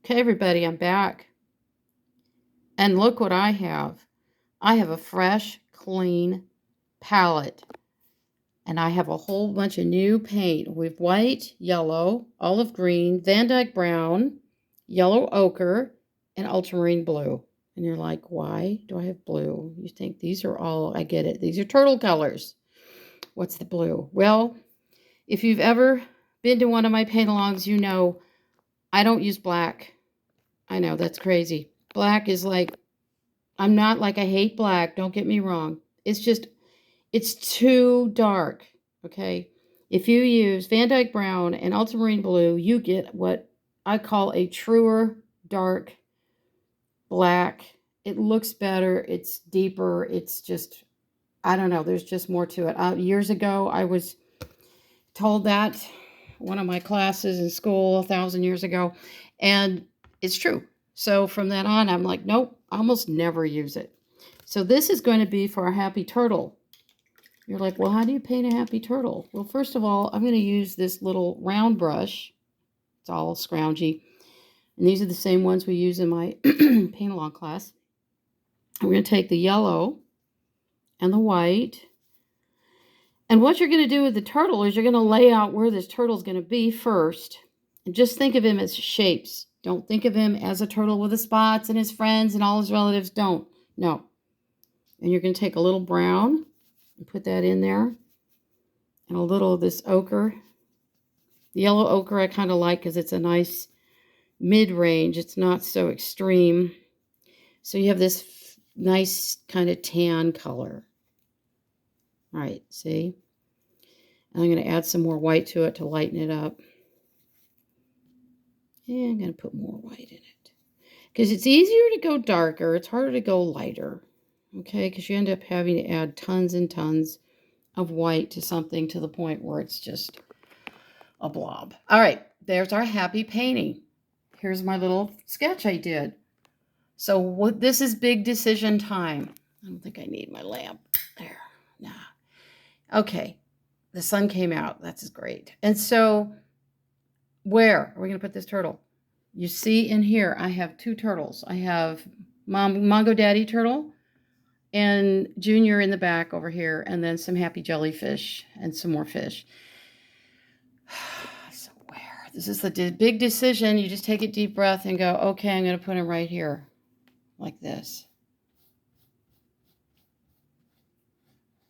Okay, everybody, I'm back. And look what I have. I have a fresh, clean palette. And I have a whole bunch of new paint. We have white, yellow, olive green, Van Dyke brown, yellow ochre, and ultramarine blue. And you're like, why do I have blue? You think these are all, I get it. These are turtle colors. What's the blue? Well, if you've ever been to one of my paint-alongs, you know I don't use black. I know, that's crazy. Black is like, I'm not like I hate black, don't get me wrong. It's just, it's too dark, okay? If you use Van Dyke Brown and Ultramarine Blue, you get what I call a truer dark black. It looks better, it's deeper, it's just, I don't know, there's just more to it. Years ago, I was told that one of my classes in school 1,000 years ago, and it's true. So from then on, I'm like, nope, I almost never use it. So this is going to be for a happy turtle. You're like, well, how do you paint a happy turtle? Well, first of all, I'm going to use this little round brush. It's all scroungy. And these are the same ones we use in my paint-along class. I'm going to take the yellow and the white. And what you're going to do with the turtle is you're going to lay out where this turtle is going to be first. And just think of him as shapes. Don't think of him as a turtle with the spots and his friends and all his relatives. Don't. No. And you're going to take a little brown and put that in there. And a little of this ochre. The yellow ochre I kind of like because it's a nice mid-range. It's not so extreme. So you have this nice kind of tan color. All right, see? And I'm going to add some more white to it to lighten it up. And I'm going to put more white in it. Because it's easier to go darker. It's harder to go lighter. Okay, because you end up having to add tons and tons of white to something to the point where it's just a blob. All right, there's our happy painting. Here's my little sketch I did. So this is big decision time. I don't think I need my lamp. There. Nah. Okay. The sun came out. That's great. And so where are we going to put this turtle? You see in here, I have two turtles. I have Mongo Daddy turtle and Junior in the back over here, and then some happy jellyfish and some more fish. So where? This is the big decision. You just take a deep breath and go, okay, I'm going to put him right here, like this.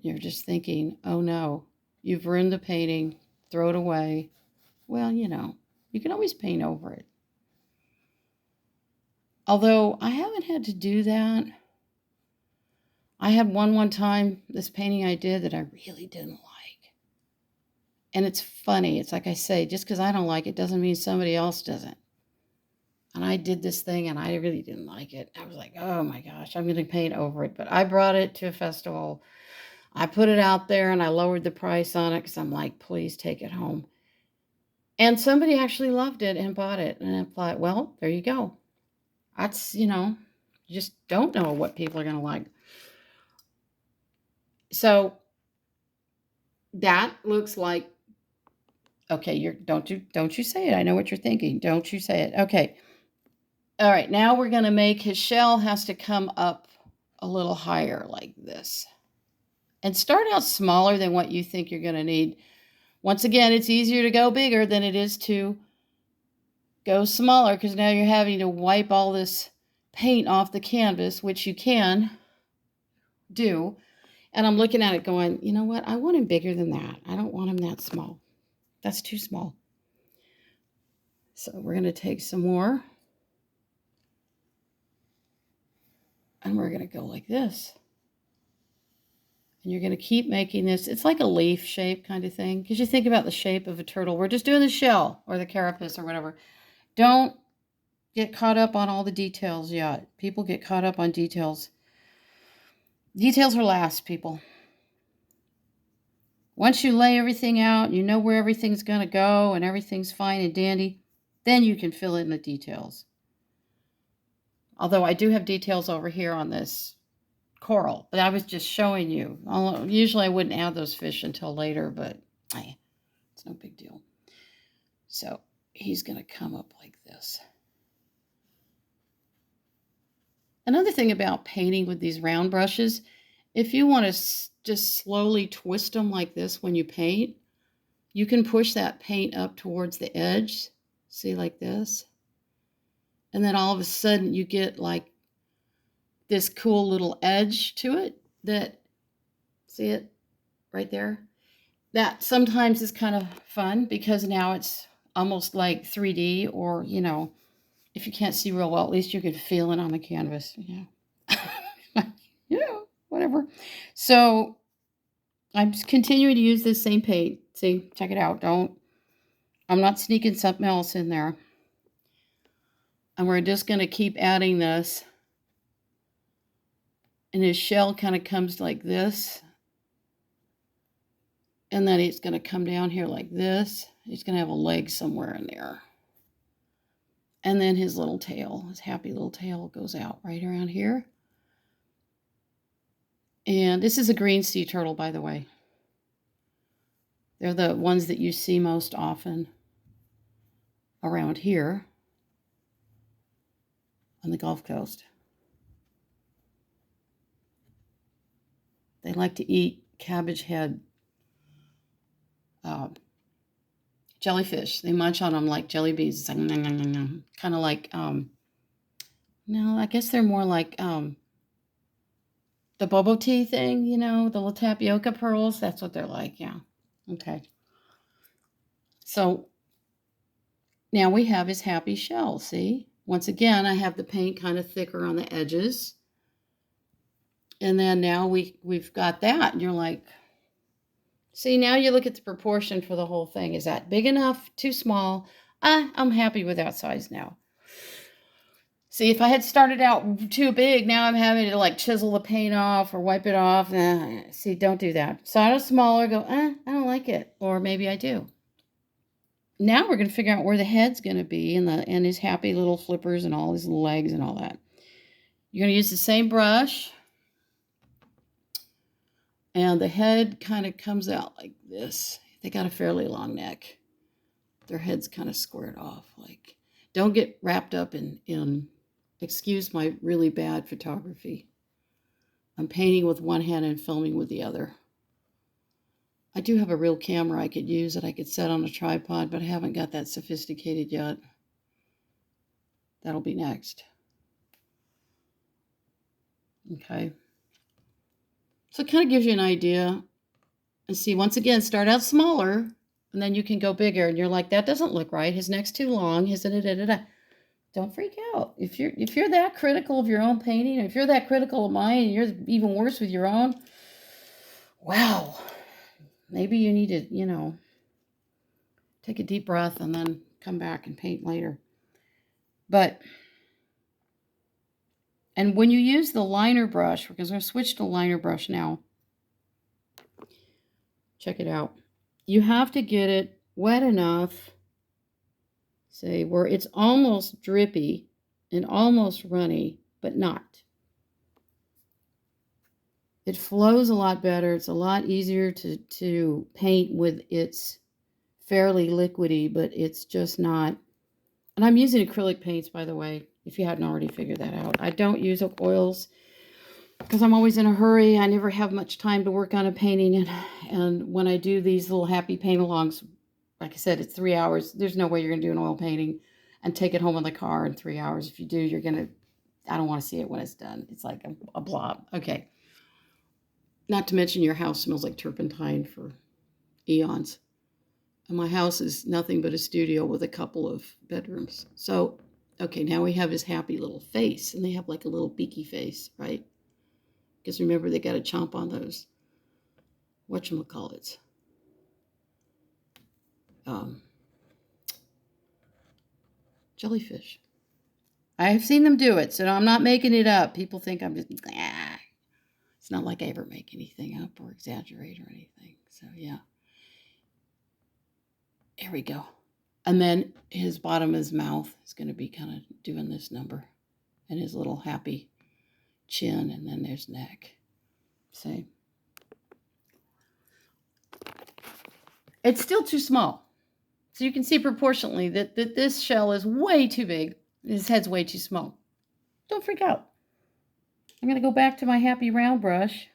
You're just thinking, oh no, you've ruined the painting, throw it away. Well, you know, you can always paint over it. Although I haven't had to do that. I had one time, this painting I did that I really didn't like. And it's funny. It's like I say, just because I don't like it doesn't mean somebody else doesn't. And I did this thing and I really didn't like it. I was like, oh my gosh, I'm going to paint over it. But I brought it to a festival. I put it out there and I lowered the price on it because I'm like, please take it home. And somebody actually loved it and bought it. And I thought, well, there you go. That's, you just don't know what people are going to like. So that looks like, okay, don't you say it. I know what you're thinking. Don't you say it. Okay. All right. Now we're going to make his shell has to come up a little higher like this. And start out smaller than what you think you're going to need. Once again, it's easier to go bigger than it is to go smaller because now you're having to wipe all this paint off the canvas, which you can do. And I'm looking at it going, you know what? I want him bigger than that. I don't want him that small. That's too small. So we're going to take some more. And we're going to go like this. And you're going to keep making this. It's like a leaf shape kind of thing. Because you think about the shape of a turtle. We're just doing the shell or the carapace or whatever. Don't get caught up on all the details yet. People get caught up on details. Details are last, people. Once you lay everything out, you know where everything's going to go and everything's fine and dandy, then you can fill in the details. Although I do have details over here on this coral, but I was just showing you. Usually I wouldn't add those fish until later, but it's no big deal. So he's going to come up like this. Another thing about painting with these round brushes, if you want to just slowly twist them like this when you paint, you can push that paint up towards the edge, see, like this. And then all of a sudden you get like this cool little edge to it that, see it right there? That sometimes is kind of fun because now it's almost like 3D, or, if you can't see real well, at least you could feel it on the canvas. Whatever. So I'm just continuing to use this same paint. See, check it out. I'm not sneaking something else in there. And we're just going to keep adding this. And his shell kind of comes like this. And then it's going to come down here like this. He's going to have a leg somewhere in there. And then his little tail, his happy little tail, goes out right around here. And this is a green sea turtle, by the way. They're the ones that you see most often around here on the Gulf Coast. They like to eat cabbage head jellyfish. They munch on them like jelly beans. It's like, kind of like, no, I guess they're more like the bobo tea thing, the little tapioca pearls. That's what they're like, yeah. Okay. So now we have his happy shell, see? Once again, I have the paint kind of thicker on the edges. And then now we've got that. And you're like, see, now you look at the proportion for the whole thing. Is that big enough? Too small? I'm happy with that size now. See, if I had started out too big, now I'm having to like chisel the paint off or wipe it off. See, don't do that. Start out smaller, go, I don't like it. Or maybe I do. Now we're going to figure out where the head's going to be and his happy little flippers and all his legs and all that. You're going to use the same brush. And the head kind of comes out like this. They got a fairly long neck. Their head's kind of squared off. Like, don't get wrapped up in excuse my really bad photography. I'm painting with one hand and filming with the other. I do have a real camera I could use that I could set on a tripod, but I haven't got that sophisticated yet. That'll be next. Okay. So it kind of gives you an idea. And see, once again, start out smaller, and then you can go bigger. And you're like, that doesn't look right. His neck's too long. His da-da-da-da-da. Don't freak out. If you're that critical of your own painting, if you're that critical of mine, and you're even worse with your own, wow. Maybe you need to, take a deep breath and then come back and paint later. And when you use the liner brush, because I'm going to switch to liner brush now, check it out. You have to get it wet enough, say, where it's almost drippy and almost runny, but not. It flows a lot better. It's a lot easier to paint with. It's fairly liquidy, but it's just not. And I'm using acrylic paints, by the way, if you hadn't already figured that out. I don't use oils because I'm always in a hurry. I never have much time to work on a painting. And when I do these little happy paint-alongs, like I said, it's 3 hours. There's no way you're going to do an oil painting and take it home in the car in 3 hours. If you do, you're going to, I don't want to see it when it's done. It's like a blob. Okay. Not to mention your house smells like turpentine for eons. And my house is nothing but a studio with a couple of bedrooms. So, okay, now we have his happy little face. And they have like a little beaky face, right? Because remember, they got to chomp on those, whatchamacallits. Jellyfish. I have seen them do it, so I'm not making it up. People think I'm just, It's not like I ever make anything up or exaggerate or anything. So, yeah. Here we go. And then his bottom of his mouth is going to be kind of doing this number. And his little happy chin, and then there's neck. See? It's still too small. So you can see proportionally that this shell is way too big. His head's way too small. Don't freak out. I'm going to go back to my happy round brush.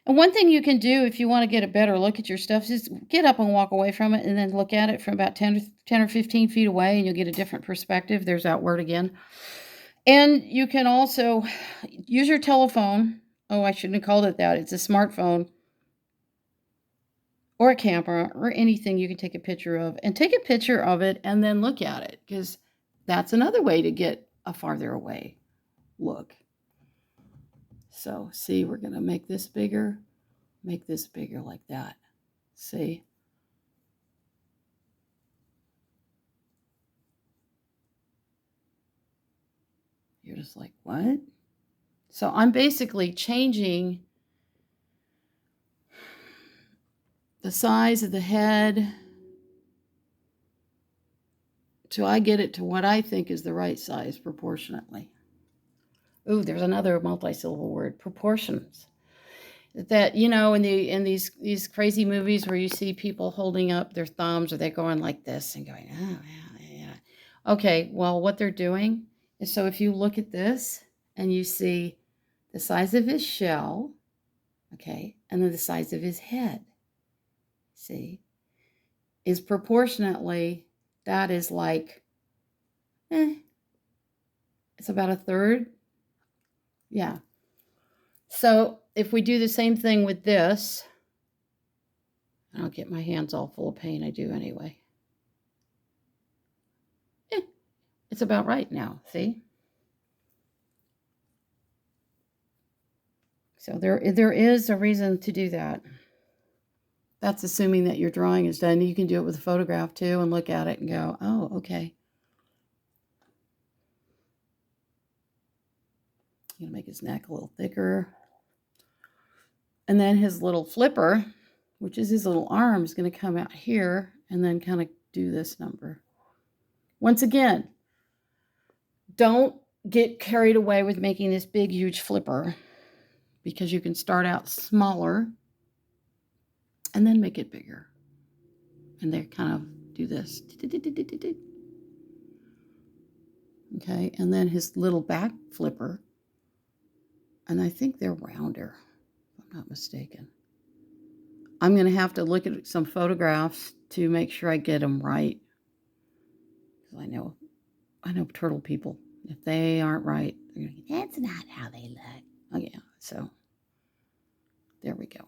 And one thing you can do if you want to get a better look at your stuff is get up and walk away from it and then look at it from about 10 or 15 feet away, and you'll get a different perspective. There's that word again. And you can also use your telephone. Oh, I shouldn't have called it that. It's a smartphone or a camera or anything you can take a picture of. And take a picture of it and then look at it, because that's another way to get a farther away look. So see, we're going to make this bigger like that. See? You're just like, what? So I'm basically changing the size of the head till I get it to what I think is the right size proportionately. Ooh, there's another multi-syllable word, proportions. That, you know, in these crazy movies where you see people holding up their thumbs, or they're going like this and going, oh, yeah. Okay, well, what they're doing is, so if you look at this and you see the size of his shell, okay, and then the size of his head, see, is proportionately, that is like, it's about a third. Yeah. So if we do the same thing with this, I'll get my hands all full of paint. I do anyway. It's about right now, see? So there is a reason to do that. That's assuming that your drawing is done. You can do it with a photograph too and look at it and go, oh, okay. I'm going to make his neck a little thicker. And then his little flipper, which is his little arm, is going to come out here and then kind of do this number. Once again, don't get carried away with making this big, huge flipper, because you can start out smaller and then make it bigger. And they kind of do this. Okay, and then his little back flipper, and I think they're rounder, if I'm not mistaken. I'm going to have to look at some photographs to make sure I get them right, because I know turtle people. If they aren't right, they're going to go, that's not how they look. Oh yeah, so there we go.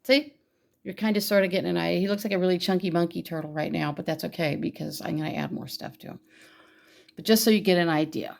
See? You're kind of sort of getting an idea. He looks like a really chunky monkey turtle right now, but that's okay because I'm going to add more stuff to him. But just so you get an idea.